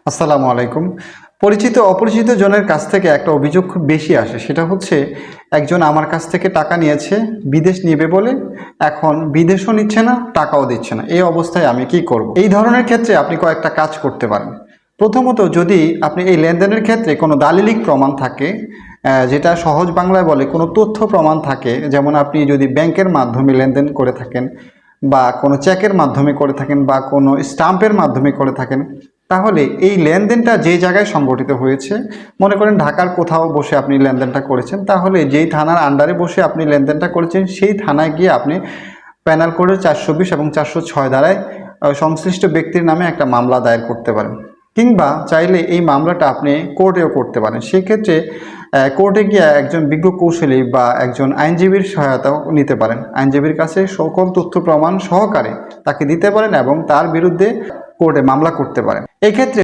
আসসালামু আলাইকুম। পরিচিত অপরিচিত জনের কাছ থেকে একটা অভিযোগ খুব বেশি আসে। সেটা হচ্ছে একজন আমার কাছ থেকে টাকা নিয়েছে, বিদেশ নিবে বলে এখন বিদেশও নিচ্ছে না, টাকাও দিচ্ছে না। এই অবস্থায় আমি কি করব? এই ধরনের ক্ষেত্রে আপনি কয়েকটা কাজ করতে পারেন। প্রথমত, যদি আপনি এই লেনদেনের ক্ষেত্রে কোনো দালিলিক প্রমাণ থাকে, যেটা সহজ বাংলায় বলে কোনো তথ্য প্রমাণ থাকে, যেমন আপনি যদি ব্যাংকের মাধ্যমে লেনদেন করে থাকেন বা কোনো চেকের মাধ্যমে করে থাকেন বা কোনো স্টাম্পের মাধ্যমে করে থাকেন, তাহলে এই লেনদেনটা যে জায়গায় সংগঠিত হয়েছে, মনে করেন ঢাকার কোথাও বসে আপনি লেনদেনটা করেছেন, তাহলে যেই থানার আন্ডারে বসে আপনি লেনদেনটা করেছেন সেই থানায় গিয়ে আপনি প্যানাল কোডের 420 এবং 406 ধারায় সংশ্লিষ্ট ব্যক্তির নামে একটা মামলা দায়ের করতে পারেন, কিংবা চাইলে এই মামলাটা আপনি কোর্টেও করতে পারেন। সেক্ষেত্রে কোর্টে গিয়ে একজন বিজ্ঞ কৌশলী বা একজন আইনজীবীর সহায়তাও নিতে পারেন। আইনজীবীর কাছে সকল তথ্য প্রমাণ সহকারে তাকে দিতে পারেন এবং তার বিরুদ্ধে কোর্টে মামলা করতে পারেন। এই ক্ষেত্রে